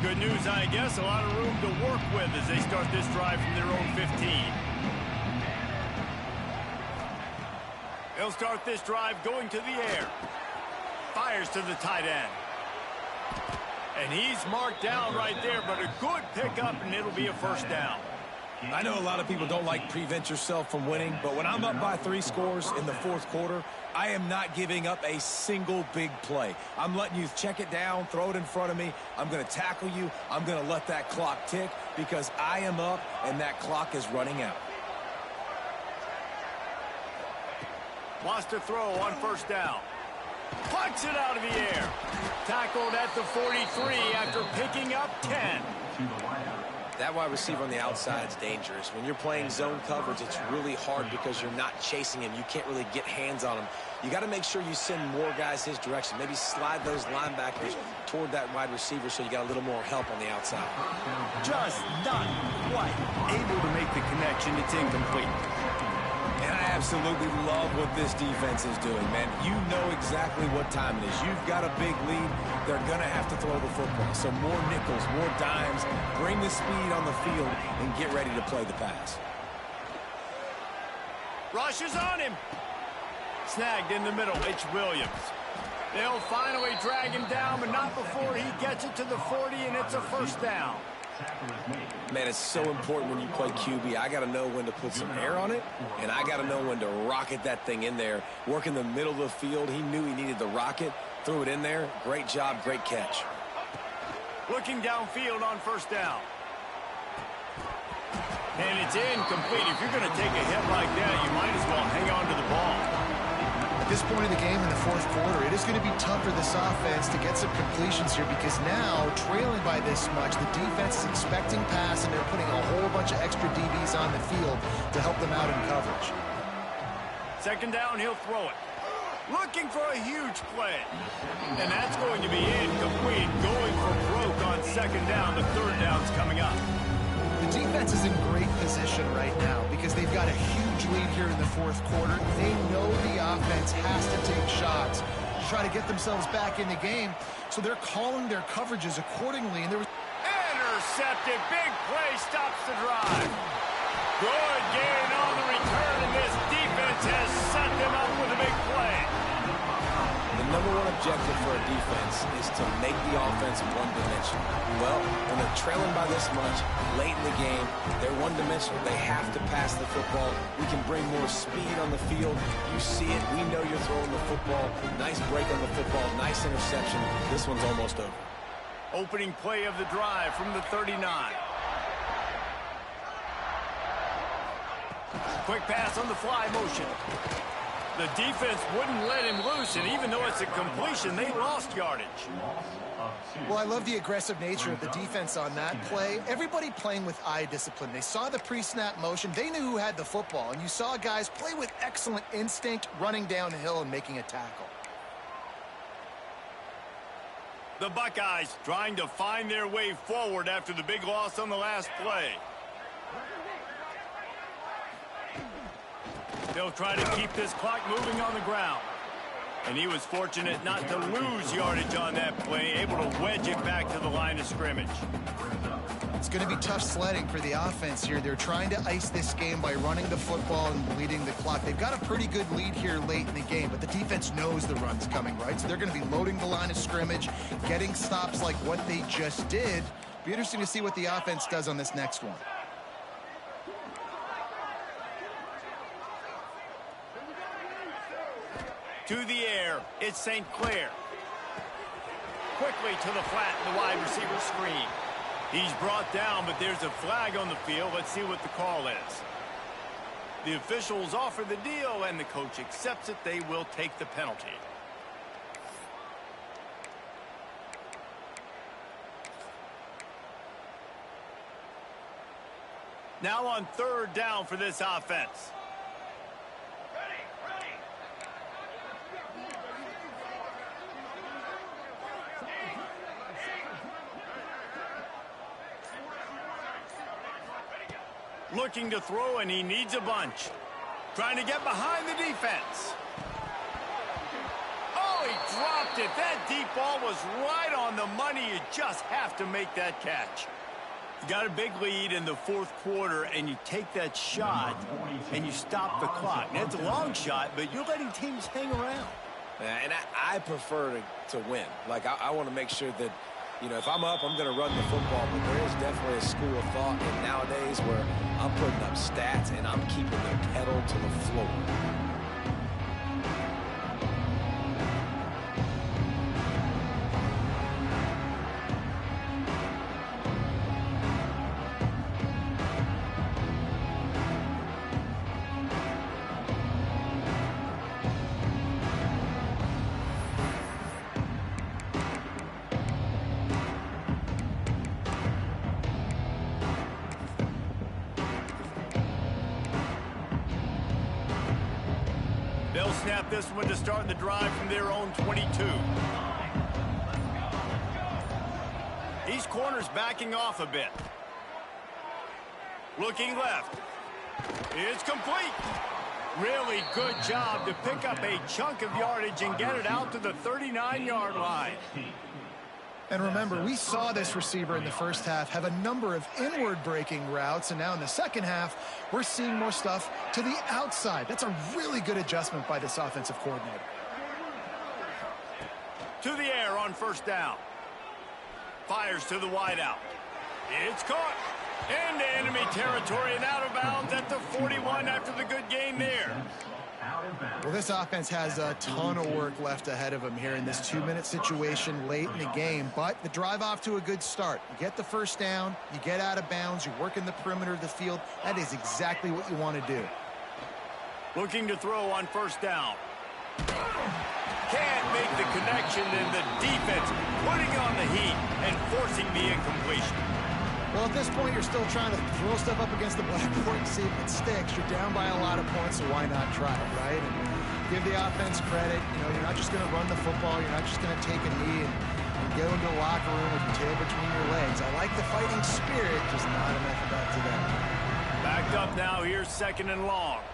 S1: Good news, I guess. A lot of room to work with as they start this drive from their own 15. They'll start this drive going to the air. Fires to the tight end. And he's marked down right there, but a good pickup, and it'll be a first down.
S3: I know a lot of people don't like prevent yourself from winning, but when I'm up by 3 scores in the fourth quarter, I am not giving up a single big play. I'm letting you check it down, throw it in front of me. I'm going to tackle you. I'm going to let that clock tick because I am up and that clock is running out.
S1: Wants to throw on first down. Plucks it out of the air. Tackled at the 43 after picking up 10.
S3: That wide receiver on the outside is dangerous. When you're playing zone coverage, it's really hard because you're not chasing him. You can't really get hands on him. You got to make sure you send more guys his direction. Maybe slide those linebackers toward that wide receiver so you got a little more help on the outside.
S1: Just not quite able to make the connection. It's incomplete.
S3: And I absolutely love what this defense is doing, man. You know exactly what time it is. You've got a big lead. They're going to have to throw the football. So more nickels, more dimes. Bring the speed on the field and get ready to play the pass.
S1: Rushes on him. Snagged in the middle. It's Williams. They'll finally drag him down, but not before he gets it to the 40, and it's a first down.
S3: Man, it's so important when you play QB. I got to know when to put some air on it, and I got to know when to rocket that thing in there. Work in the middle of the field. He knew he needed the rocket. Threw it in there. Great job, great catch.
S1: Looking downfield on first down. And it's incomplete. If you're going to take a hit like that, you might as well hang on to the ball.
S2: At this point in the game in the fourth quarter, it is going to be tough for this offense to get some completions here because now, trailing by this much, the defense is expecting pass, and they're putting a whole bunch of extra DBs on the field to help them out in coverage.
S1: Second down, he'll throw it. Looking for a huge play. And that's going to be incomplete. Going for broke on second down. The third down's coming up.
S2: The defense is in great position right now because they've got a huge lead here in the fourth quarter. They know the offense has to take shots to try to get themselves back in the game, so they're calling their coverages accordingly. And there was
S1: intercepted. Big play stops the drive. Good gain on the return, and this defense has set them up with a big play.
S3: The number one objective for a defense is to make the offense one-dimensional. Well, when they're trailing by this much, late in the game, they're one-dimensional. They have to pass the football. We can bring more speed on the field. You see it. We know you're throwing the football. Nice break on the football. Nice interception. This one's almost over.
S1: Opening play of the drive from the 39. Quick pass on the fly motion. The defense wouldn't let him loose, and even though it's a completion, they lost yardage.
S2: Well, I love the aggressive nature of the defense on that play. Everybody playing with eye discipline. They saw the pre-snap motion. They knew who had the football, and you saw guys play with excellent instinct, running downhill and making a tackle.
S1: The Buckeyes trying to find their way forward after the big loss on the last play. They'll try to keep this clock moving on the ground. And he was fortunate not to lose yardage on that play, able to wedge it back to the line of scrimmage.
S2: It's going to be tough sledding for the offense here. They're trying to ice this game by running the football and bleeding the clock. They've got a pretty good lead here late in the game, but the defense knows the run's coming, right? So they're going to be loading the line of scrimmage, getting stops like what they just did. Be interesting to see what the offense does on this next one.
S1: To the air, it's St. Clair. Quickly to the flat, the wide receiver screen. He's brought down, but there's a flag on the field. Let's see what the call is. The officials offer the deal, and the coach accepts it. They will take the penalty. Now on third down for this offense. Looking to throw, and he needs a bunch. Trying to get behind the defense. Oh, he dropped it. That deep ball was right on the money. You just have to make that catch. You got a big lead in the fourth quarter, and you take that shot, and you stop the clock. Now, it's a long shot, but you're letting teams hang around.
S3: And I prefer to win. Like, I want to make sure that, you know, if I'm up, I'm going to run the football, but there is definitely a school of thought nowadays where I'm putting up stats and I'm keeping the pedal to the floor.
S1: They'll snap this one to start the drive from their own 22. These corners backing off a bit. Looking left. It's complete. Really good job to pick up a chunk of yardage and get it out to the 39-yard line.
S2: And remember, we saw this receiver in the first half have a number of inward breaking routes, and now in the second half, we're seeing more stuff to the outside. That's a really good adjustment by this offensive coordinator.
S1: To the air on first down. Fires to the wideout. It's caught. Into enemy territory and out of bounds at the 41 after the good game there.
S2: Well, this offense has a ton of work left ahead of them here in this 2-minute situation late in the game, but the drive off to a good start. You get the first down, you get out of bounds, you work in the perimeter of the field. That is exactly what you want to do.
S1: Looking to throw on first down. Can't make the connection, and the defense putting on the heat and forcing the incompletion.
S2: Well, at this point, you're still trying to throw stuff up against the blackboard and see if it sticks. You're down by a lot of points, so why not try it, right? And give the offense credit. You know, you're not just going to run the football. You're not just going to take a knee and go into the locker room with your tail between your legs. I like the fighting spirit, just not enough of that today.
S1: Backed up now. Here's second and long.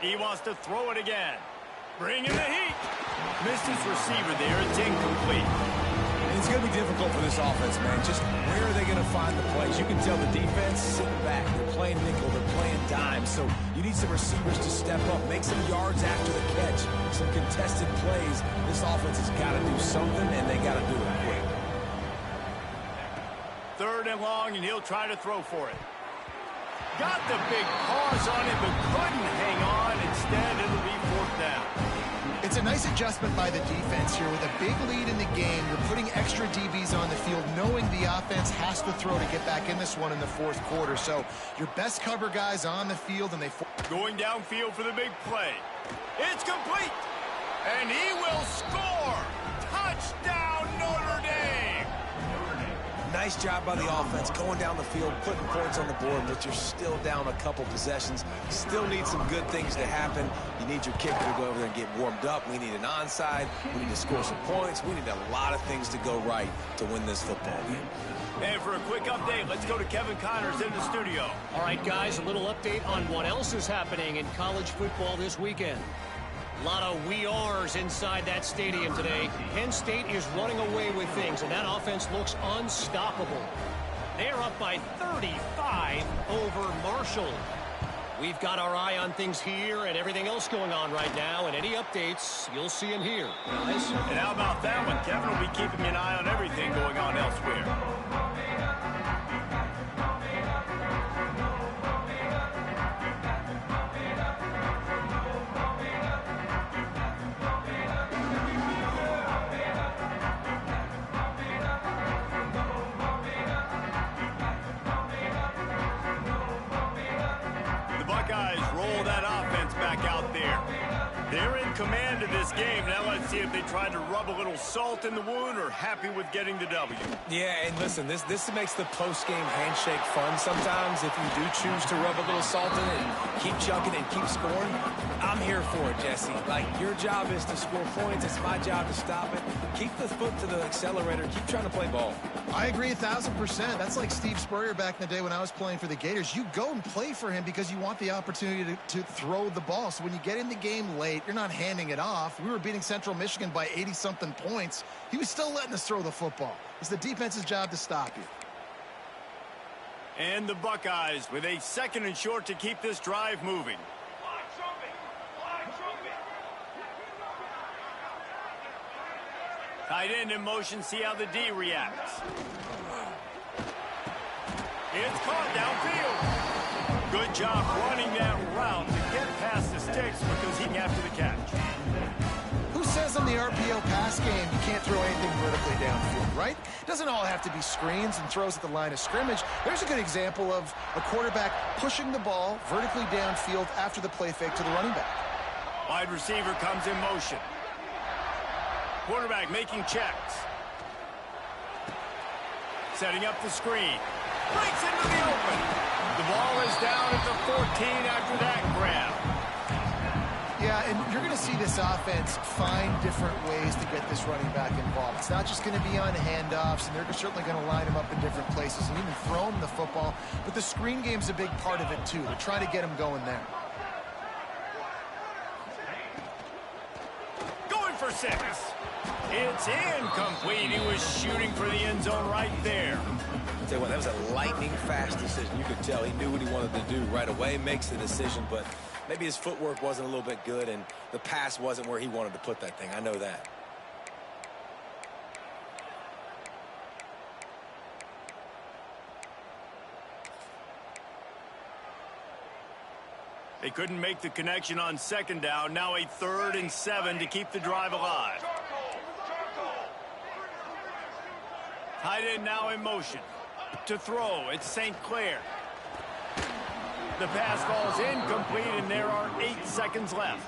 S1: He wants to throw it again. Bring in the heat. Missed his receiver there. It's incomplete.
S3: It's going to be difficult for this offense, man. Just where are they going to find the plays? You can tell the defense sitting back. They're playing nickel. They're playing dime. So you need some receivers to step up, make some yards after the catch, some contested plays. This offense has got to do something, and they got to do it quick.
S1: Third and long, and he'll try to throw for it. Got the big pause on it, but couldn't hang on. Instead, it'll be fourth down.
S2: It's a nice adjustment by the defense here. With a big lead in the game, you're putting extra DBs on the field, knowing the offense has to throw to get back in this one in the fourth quarter. So your best cover guys on the field, and they...
S1: Going downfield for the big play. It's complete. And he will score. Touchdown, Notre Dame.
S3: Nice job by the offense going down the field, putting points on the board, but you're still down a couple possessions. Still need some good things to happen. You need your kicker to go over there and get warmed up. We need an onside. We need to score some points. We need a lot of things to go right to win this football game.
S1: And for a quick update, let's go to Kevin Connors in the studio.
S5: All right, guys, a little update on what else is happening in college football this weekend. A lot of we ares inside that stadium today. Penn State is running away with things, and that offense looks unstoppable. They're up by 35 over Marshall. We've got our eye on things here and everything else going on right now, and any updates you'll see in here, guys.
S1: And how about that one? Kevin will be keeping an eye on everything going on elsewhere. Roll that offense back out there. They're in command of this game. Now let's see if they try to rub a little salt in the wound or happy with getting the W.
S3: Yeah, and listen, this makes the post-game handshake fun sometimes if you do choose to rub a little salt in it and keep chucking and keep scoring. I'm here for it, Jesse. Like, your job is to score points. It's my job to stop it. Keep the foot to the accelerator. Keep trying to play ball.
S2: I agree 1,000%. That's like Steve Spurrier back in the day when I was playing for the Gators. You go and play for him because you want the opportunity to throw the ball. So when you get in the game late, you're not handing it off. We were beating Central Michigan by 80-something points. He was still letting us throw the football. It's the defense's job to stop you.
S1: And the Buckeyes with a 2nd and short to keep this drive moving. Tight end in motion, see how the D reacts. It's caught downfield. Good job running that route to get past the sticks because he can after the catch.
S2: Who says in the RPO pass game you can't throw anything vertically downfield, right? It doesn't all have to be screens and throws at the line of scrimmage. There's a good example of a quarterback pushing the ball vertically downfield after the play fake to the running back.
S1: Wide receiver comes in motion. Quarterback making checks. Setting up the screen. Breaks into the open. The ball is down at the 14 after that grab.
S2: Yeah, and you're going to see this offense find different ways to get this running back involved. It's not just going to be on handoffs, and they're certainly going to line him up in different places and even throw him the football. But the screen game's a big part of it, too. They're trying to get him going there.
S1: Going for 6. It's incomplete. He was shooting for the end zone right there.
S3: I'll tell you what, that was a lightning-fast decision. You could tell he knew what he wanted to do right away, makes the decision, but maybe his footwork wasn't a little bit good, and the pass wasn't where he wanted to put that thing. I know that.
S1: They couldn't make the connection on 2nd down. Now a 3rd and 7 to keep the drive alive. Tight end now in motion. To throw, it's St. Clair. The pass falls incomplete, and there are 8 seconds left.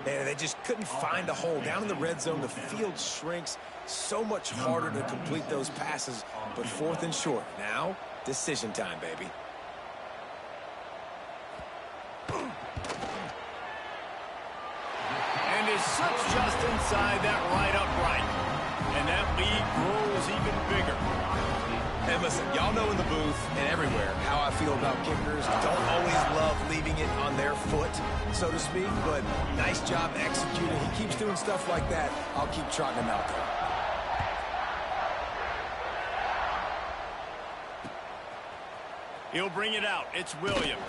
S3: Man, they just couldn't find a hole. Down in the red zone, the field shrinks. So much harder to complete those passes, but 4th and short. Now, decision time, baby.
S1: And is such just inside that right upright. And that lead grows even bigger.
S3: And listen, y'all know in the booth and everywhere how I feel about kickers. Don't always love leaving it on their foot, so to speak, but nice job executing. He keeps doing stuff like that. I'll keep trotting him out there.
S1: He'll bring it out. It's Williams.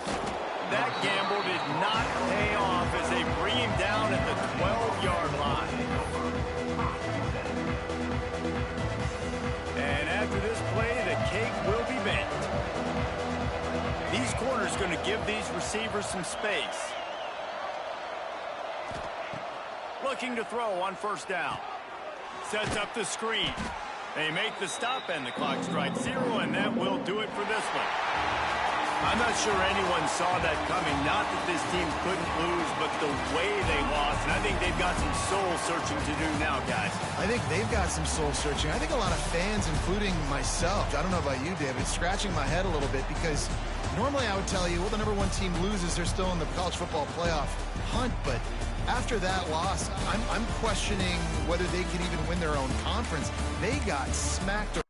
S1: That gamble did not pay off as they bring him down at the 12-yard line. And after this play, the cake will be baked. These corners going to give these receivers some space. Looking to throw on 1st down. Sets up the screen. They make the stop, and the clock strikes 0, and that will do it for this one. I'm not sure anyone saw that coming. Not that this team couldn't lose, but the way they lost, and I think they've got some soul-searching to do now, guys.
S2: I think they've got some soul-searching. I think a lot of fans, including myself, I don't know about you, David, scratching my head a little bit because normally I would tell you, well, the number one team loses, they're still in the college football playoff hunt, but after that loss, I'm questioning whether they can even win their own conference. They got smacked